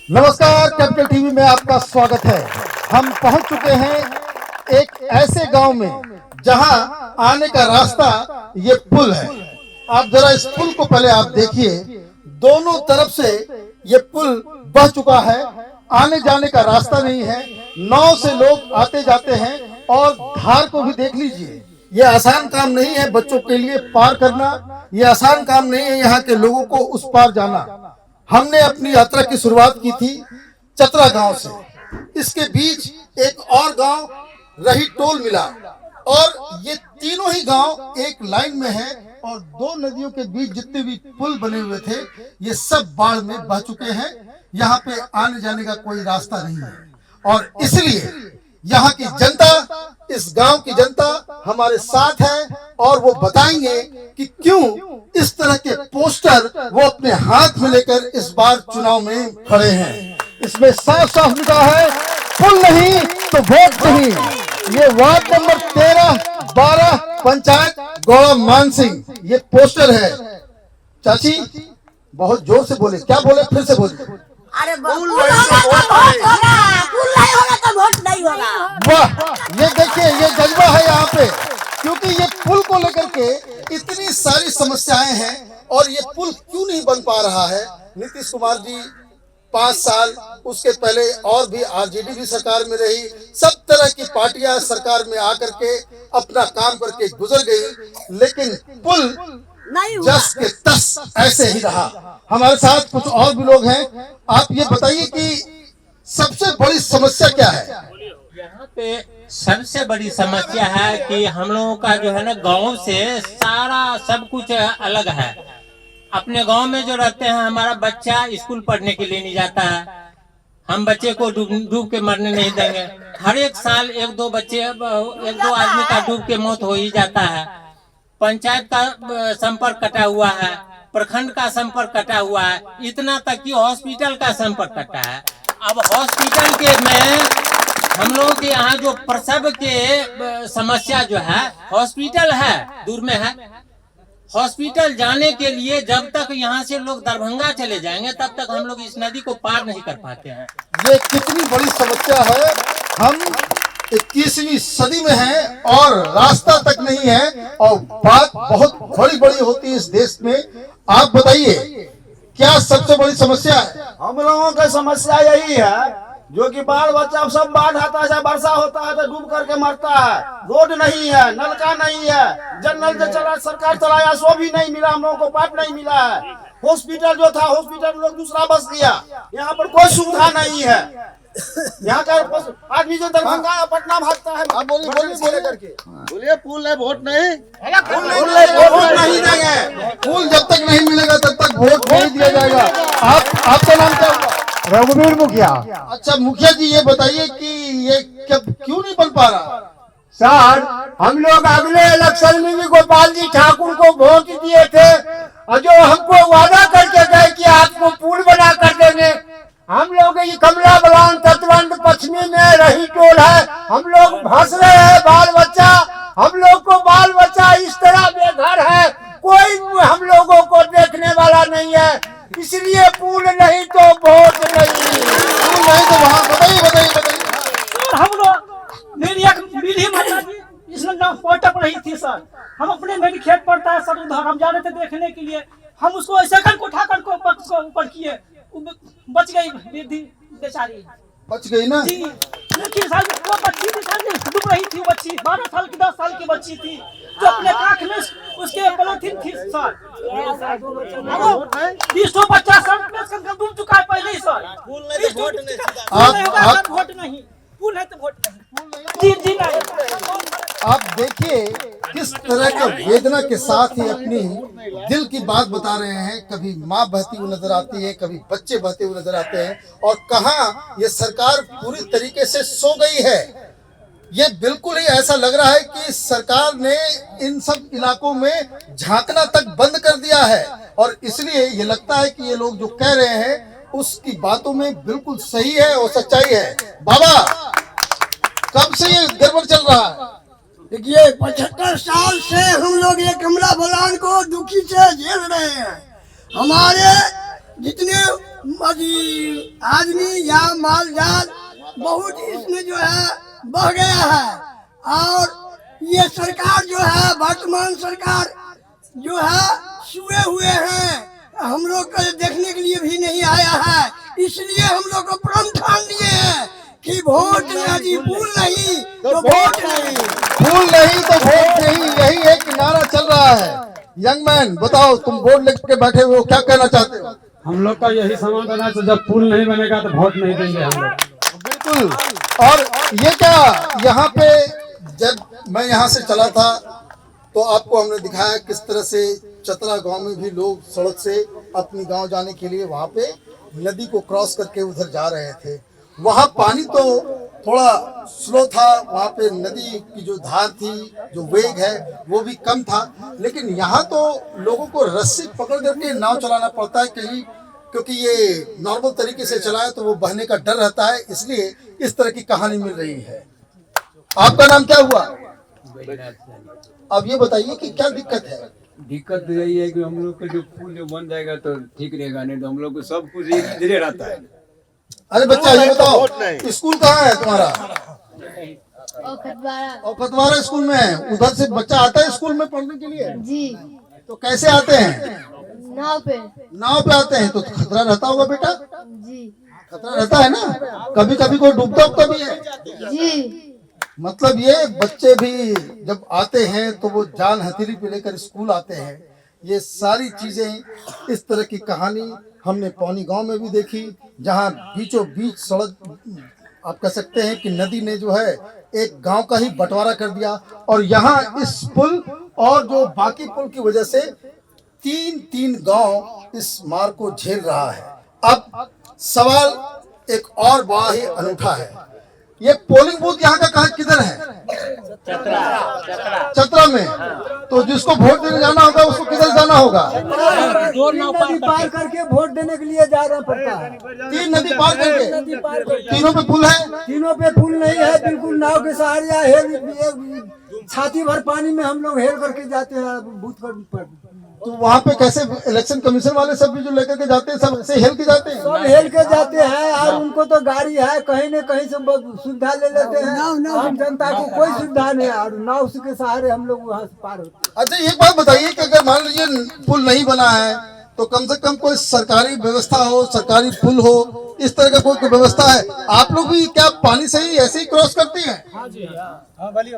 नमस्कार, capital TV में आपका स्वागत है। हम पहुंच चुके हैं एक ऐसे गांव में जहां आने का रास्ता ये पुल है। आप जरा इस पुल को पहले आप देखिए, दोनों तरफ से ये पुल बह चुका है, आने जाने का रास्ता नहीं है। नाव से लोग आते जाते हैं और धार को भी देख लीजिए। ये आसान काम नहीं है बच्चों के लिए पार करना, ये आसान काम नहीं है यहाँ के लोगों को उस पार जाना। हमने अपनी यात्रा की शुरुआत की थी चतरा गांव से। इसके बीच एक और गांव रही टोल मिला और ये तीनों ही गांव एक लाइन में हैं और दो नदियों के बीच जितने भी पुल बने हुए थे ये सब बाढ़ में बह चुके हैं। यहाँ पे आने जाने का कोई रास्ता नहीं है और इसलिए यहाँ की जनता, इस गांव की जनता हमारे साथ है और वो बताएंगे कि क्यों इस तरह के पोस्टर वो अपने हाथ में लेकर इस बार चुनाव में खड़े हैं। इसमें साफ साफ लिखा है, पुल नहीं तो वोट नहीं। ये वार्ड नंबर 13-12 पंचायत गौड़ा मान सिंह ये पोस्टर है। चाची बहुत जोर से बोले, क्या बोले, फिर से बोले। अरे पुल नहीं होगा तो वोट नहीं होगा। वाह, ये देखिए ये जज्बा है यहाँ पे, क्योंकि ये पुल को लेकर के इतनी सारी समस्याएं हैं और ये पुल क्यों नहीं बन पा रहा है। नीतीश कुमार जी 5 साल, उसके पहले और भी आरजेडी भी सरकार में रही, सब तरह की पार्टियां सरकार में आकर के अपना काम करके गुजर गई, लेकिन पुल जस के तस ऐसे ही रहा। हमारे साथ कुछ और भी लोग हैं, आप ये बताइए कि सबसे बड़ी समस्या क्या है यहाँ पे? सबसे बड़ी समस्या है कि हम लोगों का जो है ना गांव से सारा सब कुछ अलग है। अपने गांव में जो रहते हैं, हमारा बच्चा स्कूल पढ़ने के लिए नहीं जाता है, हम बच्चे को डूब के मरने नहीं देंगे। हर एक साल एक दो आदमी का डूब के मौत हो ही जाता है। पंचायत का संपर्क कटा हुआ है, प्रखंड का संपर्क कटा हुआ है, इतना तक कि हॉस्पिटल का संपर्क कटा है। अब हॉस्पिटल के में हम लोगों के यहाँ जो प्रसव के समस्या जो है, हॉस्पिटल है दूर में है, हॉस्पिटल जाने के लिए जब तक यहाँ से लोग दरभंगा चले जाएंगे तब तक हम लोग इस नदी को पार नहीं कर पाते हैं। ये कितनी बड़ी समस्या है। हम 21वीं सदी में हैं और रास्ता तक नहीं है और बात बहुत बड़ी होती है इस देश में। आप बताइए क्या सबसे बड़ी समस्या है? हम लोगों की समस्या यही है जो कि बाल बच्चा सब बाढ़ आता है, वर्षा होता है तो डूब करके मरता है। रोड नहीं है, नलका नहीं है, जनरल जो चला सरकार चलाया सो भी नहीं मिला, हम लोगों को पाइप नहीं मिला है। हॉस्पिटल जो था, हॉस्पिटल लोग दूसरा बस गया, यहाँ पर कोई सुविधा नहीं है। यहाँ का आदमी जो दरभंगा पटना भागता है। बोलिए करके बोलिए पुल है वोट नहीं, वोट नहीं देंगे। पुल जब तक नहीं मिलेगा तब तक वोट नहीं दिया जाएगा। आपका नाम क्या होगा? रघुवीर मुखिया। अच्छा मुखिया जी, ये बताइए कि ये क्यों नहीं बन पा रहा? सर, हम लोग अगले इलेक्शन में भी गोपाल जी ठाकुर को वोट दिए थे और जो हमको वादा करके गए कि आपको पुल बना कर देंगे। हम लोग ये कमला बलान तटबंध पश्चिमी में रही टोल है, हम लोग फंस रहे हैं। बाल बच्चा, हम लोग को बाल बच्चा इस तरह बेघर है, कोई हम लोगों को देखने वाला नहीं है। इसलिए पुल नहीं तो वोट नहीं। पुल नहीं तो वहाँ बताइए। हम लोग मेरी एक पीढ़ी माता जी इसमें पटक रही थी सर। हम अपने मेरी खेत पड़ता है सर, उधर हम जा रहे थे देखने के लिए, हम उसको ऐसे कर उठा कर ऊपर किए, बच गई बेचारी, बच गई ना जी। लेकिन सर वो बच्ची डूब रही थी, बच्ची 12 साल की 10 साल की बच्ची थी जो अपने काख में उसके पॉलिथीन थी सर। 20 तो बच्चा सर डूब चुका है पहले ही सर। पुल नहीं तो वोट नहीं, वोट नहीं, पुल है तो वोट नहीं, जी नहीं। आप देखिए किस तरह के वेदना के साथ ही अपनी दिल की बात बता रहे हैं। कभी माँ बहती हुई नजर आती है, कभी बच्चे बहते हुए नजर आते हैं और कहाँ ये सरकार पूरी तरीके से सो गई है। ये बिल्कुल ही ऐसा लग रहा है कि सरकार ने इन सब इलाकों में झांकना तक बंद कर दिया है और इसलिए ये लगता है कि ये लोग जो कह रहे हैं उसकी बातों में बिल्कुल सही है और सच्चाई है। बाबा, कब से ये गड़बड़ चल रहा है? देखिए 75 साल से हम लोग ये कमला बलान को दुखी से झेल रहे हैं। हमारे जितने आदमी या माल जाल बहुत इसमें जो है बह गया है। और ये सरकार जो है, वर्तमान सरकार जो है सुए हुए हैं, हम लोग को देखने के लिए भी नहीं आया है। इसलिए हम लोग को प्रण ठान लिए हैं कि वोट नहीं, पुल नहीं तो वोट नहीं, फूल नहीं तो वोट नहीं, यही एक नारा चल रहा है। यंग मैन बताओ, तुम वोट लेके बैठे हो, क्या कहना चाहते हो? हम लोग का यही समाधान है, तो जब पुल नहीं बनेगा तो वोट नहीं देंगे हम लोग। बिल्कुल। और ये क्या, यहाँ पे जब मैं यहाँ से चला था तो आपको हमने दिखाया किस तरह से चतरा गांव में भी लोग सड़क से अपनी गांव जाने के लिए वहाँ पे नदी को क्रॉस करके उधर जा रहे थे। वहाँ पानी तो थोड़ा स्लो था, वहाँ पे नदी की जो धार थी, जो वेग है वो भी कम था, लेकिन यहाँ तो लोगों को रस्सी पकड़ करके नाव चलाना पड़ता है कहीं, क्योंकि ये नॉर्मल तरीके से चलाए तो वो बहने का डर रहता है, इसलिए इस तरह की कहानी मिल रही है। आपका नाम क्या हुआ? अब ये बताइए कि क्या दिक्कत है? दिक्कत तो यही है कि हम लोग का जो पुल जो बन जाएगा तो ठीक रहेगा, नहीं तो हम लोग को सब कुछ इधरे रहता है। अरे बच्चा ये बताओ, स्कूल कहाँ है तुम्हारा? औखतवारा स्कूल में है। उधर से बच्चा आता है स्कूल में पढ़ने के लिए? जी। तो कैसे आते हैं? नाव पे। नाव पे आते हैं तो खतरा रहता होगा बेटा? जी। खतरा रहता है ना, कभी कभी कोई डूबता भी है? जी। मतलब ये बच्चे भी जब आते हैं तो वो जान हथेली पे लेकर स्कूल आते हैं। ये सारी चीजें, इस तरह की कहानी हमने पौनी गांव में भी देखी, जहां बीचों बीच सड़क, आप कह सकते हैं कि नदी ने जो है एक गांव का ही बंटवारा कर दिया। और यहाँ इस पुल और जो बाकी पुल की वजह से तीन गांव इस मार को झेल रहा है। अब सवाल एक और बड़ा ही अनूठा है, ये पोलिंग बूथ यहाँ का कहाँ किधर है? चतरा में। तो जिसको वोट देने जाना होगा उसको किधर जाना होगा? नदी पार करके वोट देने के लिए जाना पड़ता है। 3 नदी पार करके? तीनों पे पुल है? तीनों पे पुल नहीं है, बिल्कुल नाव के सहारे छाती भर पानी में हम लोग हेल करके जाते हैं बूथ पर। तो वहाँ पे कैसे इलेक्शन कमीशन वाले सब भी जो लेकर के जाते हैं, सब ऐसे हेल के जाते हैं? सब हेल के जाते हैं, और उनको तो गाड़ी है, कहीं न कहीं से सुविधा ले लेते हैं। आम जनता को कोई सुविधा नहीं है, और नाव के सहारे हम लोग वहाँ से पार होते हैं। अच्छा एक बात बताइए कि अगर मान लीजिए पुल नहीं बना है तो कम से कम कोई सरकारी व्यवस्था हो, सरकारी पुल हो, इस तरह का कोई व्यवस्था है? आप लोग भी क्या पानी से ही ऐसे ही क्रॉस करते हैं? हाँ जी, हाँ बोलिए।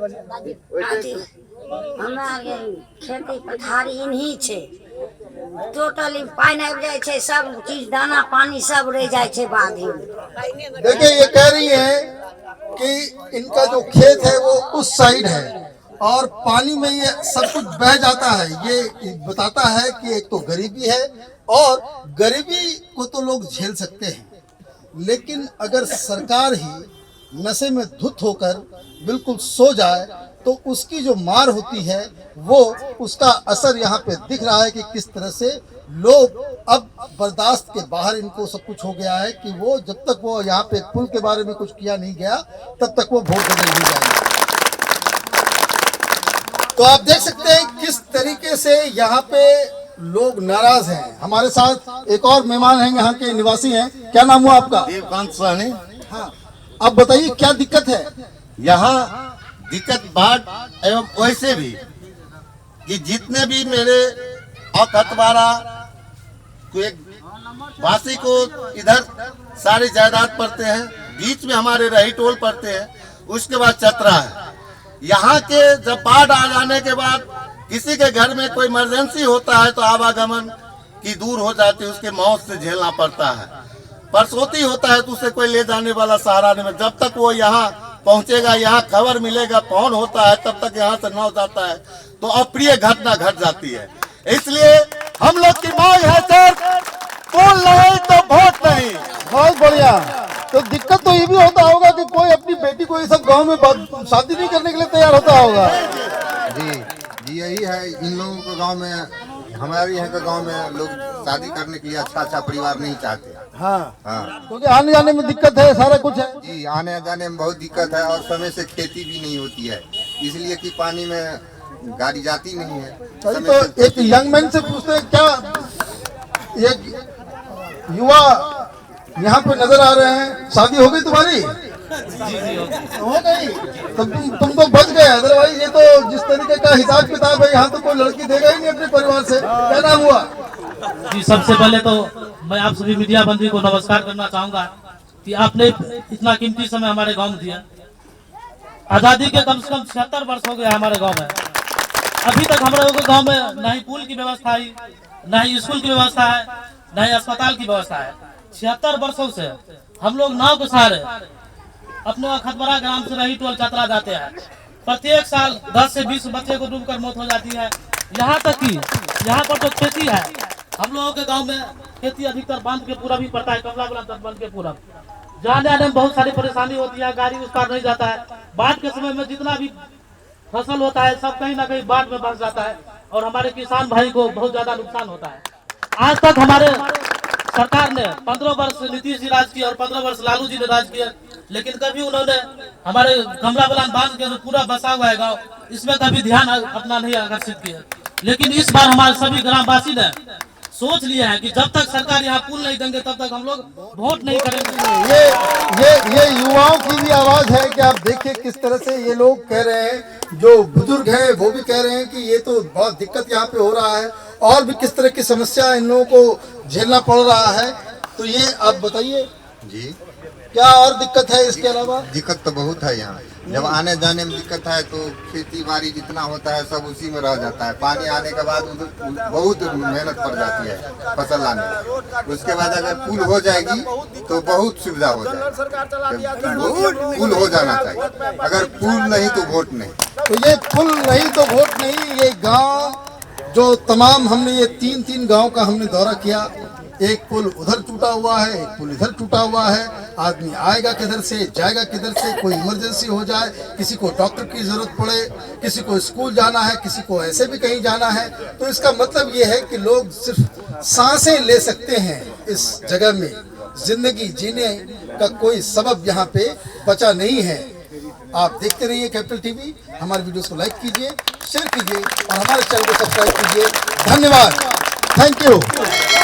हमरा खेती पथारी इन्हीं छे, टोटली पानी आबि जाए छे, सब चीज दाना पानी सब रह जाए छे बांध में। देखिए ये कह रही है कि इनका जो खेत है वो उस साइड है और पानी में ये सब कुछ बह जाता है। ये बताता है कि एक तो गरीबी है, और गरीबी को तो लोग झेल सकते हैं, लेकिन अगर सरकार ही नशे में धुत होकर बिल्कुल सो जाए तो उसकी जो मार होती है वो, उसका असर यहाँ पे दिख रहा है कि किस तरह से लोग अब बर्दाश्त के बाहर इनको सब कुछ हो गया है कि वो जब तक वो यहाँ पे पुल के बारे में कुछ किया नहीं गया तब तक वो वोट देने नहीं जाएंगे। तो आप देख सकते हैं किस तरीके से यहाँ पे लोग नाराज हैं। हमारे साथ एक और मेहमान हैं, यहाँ के निवासी हैं। क्या नाम हुआ आपका? देवकांत सहनी। हाँ, आप बताइए क्या दिक्कत है? यहाँ दिक्कत बाढ़ एवं वैसे भी कि जितने भी मेरे औखतवारा को एक वासी को इधर सारे जायदाद पड़ते हैं, बीच में हमारे रही टोल पड़ते हैं, उसके बाद चतरा है। यहाँ के जब बाढ़ आ जाने के बाद किसी के घर में कोई इमरजेंसी होता है तो आवागमन की दूर हो जाती है, उसके मौत से झेलना पड़ता है। परसौती होता है तो उसे कोई ले जाने वाला सहारा नहीं। जब तक वो यहाँ पहुंचेगा, यहाँ खबर मिलेगा कौन होता है, तब तक यहाँ से नाव जाता है तो अप्रिय घटना घट जाती है। इसलिए हम लोग की मांग है सर, पुल नहीं तो वोट नहीं। बहुत बढ़िया। तो दिक्कत तो ये भी होता होगा कि कोई अपनी बेटी को ये सब गांव में शादी नहीं करने के लिए तैयार होता होगा। जी यही है, इन लोगों को गांव में, हमारे यहाँ के गांव में लोग शादी करने के लिए अच्छा परिवार नहीं चाहते। हाँ, क्योंकि आने जाने में दिक्कत है, सारा कुछ है। जी आने जाने में बहुत दिक्कत है, और समय से खेती भी नहीं होती है, इसलिए कि पानी में गाड़ी जाती नहीं है। तो एक यंग मैन से पूछते हैं क्या, युवा यहाँ पे नजर आ रहे हैं। शादी हो गई तुम्हारी? हो गई। तब तुम तो बच गए, अदरवाइज ये तो जिस तरीके का हिसाब किताब है यहाँ तो कोई लड़की देगा ही नहीं अपने परिवार से। क्या नाम हुआ? जी, सबसे पहले तो मैं आप सभी मीडिया बंदी को नमस्कार करना चाहूंगा कि आपने इतना कीमती समय हमारे गांव में दिया। आजादी के कम से कम 76 वर्ष हो गया हमारे गांव में। अभी तक हम लोगों के गांव में न ही पुल की व्यवस्था है, न ही स्कूल की व्यवस्था है, न ही अस्पताल की व्यवस्था है। 76 वर्षों से हम लोग नाव के सहारे अपने खतबरा ग्राम से रही टोल चतरा जाते हैं। प्रत्येक साल 10 से 20 बच्चे को डूबकर मौत हो जाती है। यहाँ तक कि यहाँ पर जो खेती है, हम लोगों के गांव में खेती अधिकतर बांध के पूरा भी पड़ता है, कमला बलान तटबंध के पूरा। जाने आने में बहुत सारी परेशानी होती है, गाड़ी उस पार नहीं जाता है। बाढ़ के समय में जितना भी फसल होता है सब कहीं ना कहीं बाढ़ में फंस जाता है और हमारे किसान भाई को बहुत ज्यादा नुकसान होता है। आज तक हमारे सरकार ने 15 वर्ष नीतीश जी राज किया और 15 वर्ष लालू जी ने राज किया, लेकिन कभी उन्होंने हमारे कमला बलान बांध के जो पूरा बसा हुआ है गाँव, इसमें कभी ध्यान अपना नहीं आकर्षित किया। लेकिन इस बार हमारे सभी ग्रामवासी ने सोच लिया है कि जब तक सरकार यहाँ पुल नहीं देंगे तब तक हम लोग वोट नहीं करेंगे। ये युवाओं की भी आवाज है कि आप देखिए किस तरह से ये लोग कह रहे हैं, जो बुजुर्ग हैं वो भी कह रहे हैं कि ये तो बहुत दिक्कत यहाँ पे हो रहा है और भी किस तरह की समस्या इन लोगों को झेलना पड़ रहा है। तो ये आप बताइए जी, क्या और दिक्कत है इसके अलावा? दिक्कत तो बहुत है यहाँ। जब आने जाने में दिक्कत है तो खेती बाड़ी जितना होता है सब उसी में रह जाता है। पानी आने के बाद बहुत मेहनत पड़ जाती है फसल लाने में। उसके बाद अगर पुल हो जाएगी तो बहुत सुविधा हो जाएगी। पुल हो जाना चाहिए, अगर पुल नहीं तो वोट नहीं। तो ये पुल नहीं तो वोट नहीं। ये गांव जो तमाम हमने ये 3 गांव का हमने दौरा किया, एक पुल उधर टूटा हुआ है, एक पुल इधर टूटा हुआ है। आदमी आएगा किधर से, जाएगा किधर से? कोई इमरजेंसी हो जाए, किसी को डॉक्टर की जरूरत पड़े, किसी को स्कूल जाना है, किसी को ऐसे भी कहीं जाना है। तो इसका मतलब ये है कि लोग सिर्फ सांसें ले सकते हैं इस जगह में, जिंदगी जीने का कोई सबब यहाँ पे बचा नहीं है। आप देखते रहिए कैपिटल टीवी। हमारे वीडियोस को लाइक कीजिए, शेयर कीजिए और हमारे चैनल को सब्सक्राइब कीजिए। धन्यवाद, थैंक यू।